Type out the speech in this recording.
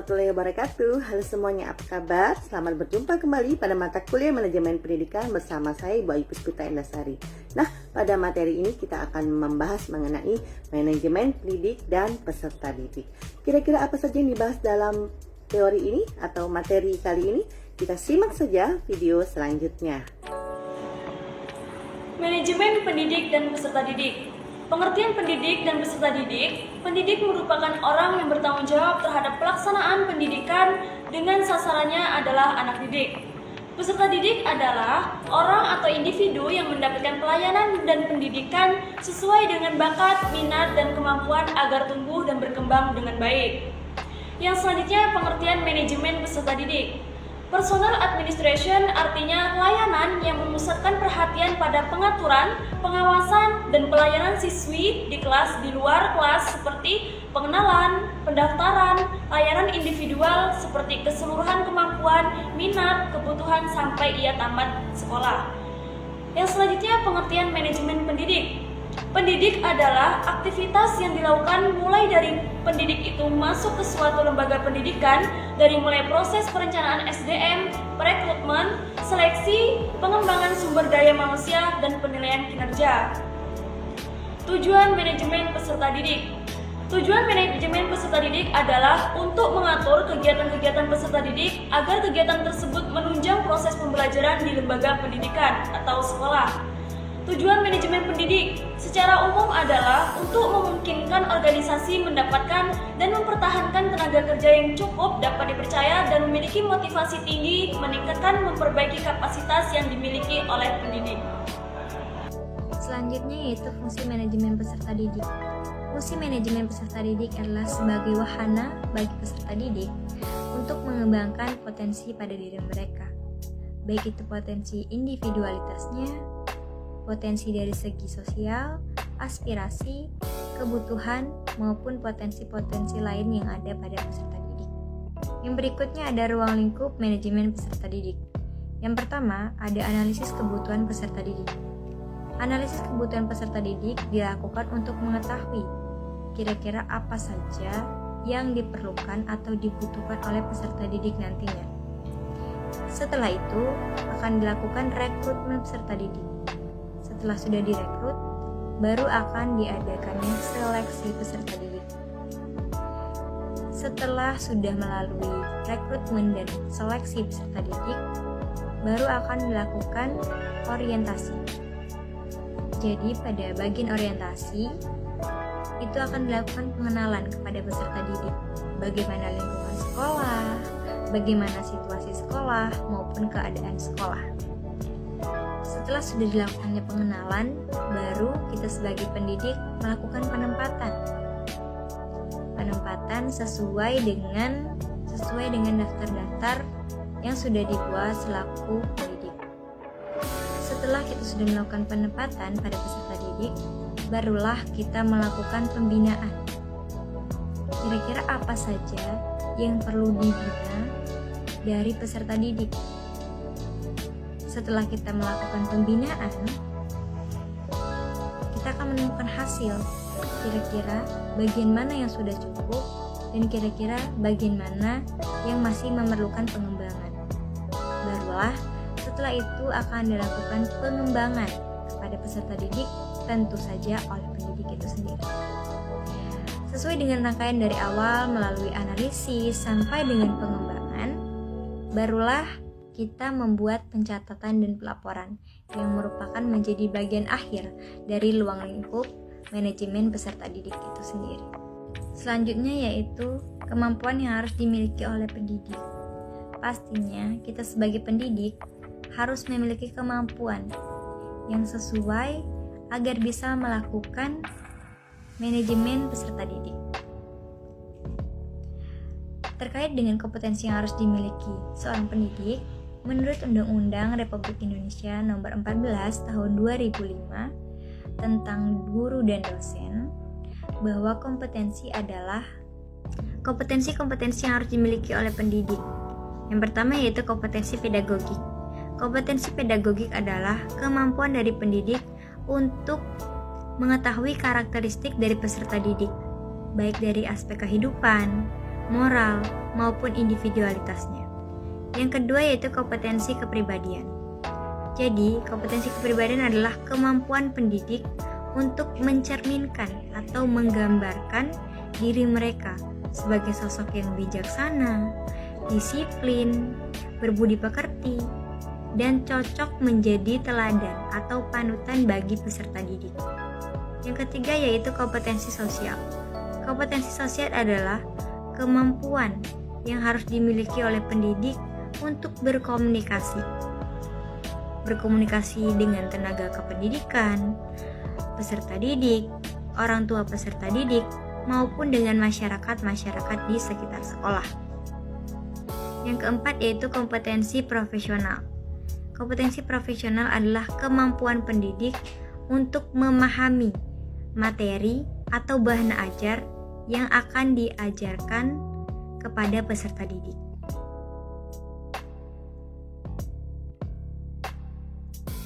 warahmatullahi wabarakatuh. Halo semuanya, apa kabar? Selamat berjumpa kembali pada mata kuliah Manajemen Pendidikan bersama saya Ibu Ayu Puspita Endasari. Nah, pada materi ini kita akan membahas mengenai manajemen pendidik dan peserta didik. Kira-kira apa saja yang dibahas dalam teori ini atau materi kali ini? Kita simak saja video selanjutnya. Manajemen pendidik dan peserta didik. Pengertian pendidik dan peserta didik, pendidik merupakan orang yang bertanggung jawab terhadap pelaksanaan pendidikan dengan sasarannya adalah anak didik. Peserta didik adalah orang atau individu yang mendapatkan pelayanan dan pendidikan sesuai dengan bakat, minat, dan kemampuan agar tumbuh dan berkembang dengan baik. Yang selanjutnya, pengertian manajemen peserta didik. Personal administration artinya layanan yang memusatkan perhatian pada pengaturan, pengawasan, dan pelayanan siswi di kelas di luar kelas seperti pengenalan, pendaftaran, layanan individual seperti keseluruhan kemampuan, minat, kebutuhan sampai ia tamat sekolah. Yang selanjutnya, pengertian manajemen pendidik. Pendidik adalah aktivitas yang dilakukan mulai dari pendidik itu masuk ke suatu lembaga pendidikan, dari mulai proses perencanaan SDM, perekrutmen, seleksi, pengembangan sumber daya manusia, dan penilaian kinerja. Tujuan manajemen peserta didik. Tujuan manajemen peserta didik adalah untuk mengatur kegiatan-kegiatan peserta didik agar kegiatan tersebut menunjang proses pembelajaran di lembaga pendidikan atau sekolah. Tujuan manajemen pendidik secara umum adalah untuk memungkinkan organisasi mendapatkan dan mempertahankan tenaga kerja yang cukup, dapat dipercaya, dan memiliki motivasi tinggi, meningkatkan memperbaiki kapasitas yang dimiliki oleh pendidik. Selanjutnya yaitu fungsi manajemen peserta didik. Fungsi manajemen peserta didik adalah sebagai wahana bagi peserta didik untuk mengembangkan potensi pada diri mereka, baik itu potensi individualitasnya, potensi dari segi sosial, aspirasi, kebutuhan, maupun potensi-potensi lain yang ada pada peserta didik. Yang berikutnya ada ruang lingkup manajemen peserta didik. Yang pertama, ada analisis kebutuhan peserta didik. Analisis kebutuhan peserta didik dilakukan untuk mengetahui kira-kira apa saja yang diperlukan atau dibutuhkan oleh peserta didik nantinya. Setelah itu, akan dilakukan rekrutmen peserta didik. Setelah sudah direkrut, baru akan diadakannya seleksi peserta didik. Setelah sudah melalui rekrutmen dan seleksi peserta didik, baru akan dilakukan orientasi. Jadi pada bagian orientasi, itu akan dilakukan pengenalan kepada peserta didik, bagaimana lingkungan sekolah, bagaimana situasi sekolah, maupun keadaan sekolah. Setelah sudah dilakukannya pengenalan, baru kita sebagai pendidik melakukan penempatan. Penempatan sesuai dengan daftar-daftar yang sudah dibuat selaku pendidik. Setelah kita sudah melakukan penempatan pada peserta didik, barulah kita melakukan pembinaan. Kira-kira apa saja yang perlu dibina dari peserta didik? Setelah kita melakukan pembinaan, kita akan menemukan hasil. Kira-kira bagian mana yang sudah cukup dan kira-kira bagian mana yang masih memerlukan pengembangan. Barulah setelah itu akan dilakukan pengembangan kepada peserta didik, tentu saja oleh pendidik itu sendiri. Sesuai dengan rangkaian dari awal melalui analisis sampai dengan pengembangan, barulah kita membuat pencatatan dan pelaporan yang merupakan menjadi bagian akhir dari ruang lingkup manajemen peserta didik itu sendiri. Selanjutnya yaitu kemampuan yang harus dimiliki oleh pendidik. Pastinya kita sebagai pendidik harus memiliki kemampuan yang sesuai agar bisa melakukan manajemen peserta didik. Terkait dengan kompetensi yang harus dimiliki seorang pendidik, menurut Undang-Undang Republik Indonesia Nomor 14 Tahun 2005 tentang guru dan dosen, bahwa kompetensi adalah kompetensi-kompetensi yang harus dimiliki oleh pendidik. Yang pertama yaitu kompetensi pedagogik. Kompetensi pedagogik adalah kemampuan dari pendidik untuk mengetahui karakteristik dari peserta didik, baik dari aspek kehidupan, moral, maupun individualitasnya. Yang kedua yaitu kompetensi kepribadian. Jadi, kompetensi kepribadian adalah kemampuan pendidik untuk mencerminkan atau menggambarkan diri mereka sebagai sosok yang bijaksana, disiplin, berbudi pekerti, dan cocok menjadi teladan atau panutan bagi peserta didik. Yang ketiga yaitu kompetensi sosial. Kompetensi sosial adalah kemampuan yang harus dimiliki oleh pendidik untuk berkomunikasi dengan tenaga kependidikan, peserta didik, orang tua peserta didik, maupun dengan masyarakat di sekitar sekolah. Yang keempat yaitu kompetensi profesional. Kompetensi profesional adalah kemampuan pendidik untuk memahami materi atau bahan ajar yang akan diajarkan kepada peserta didik.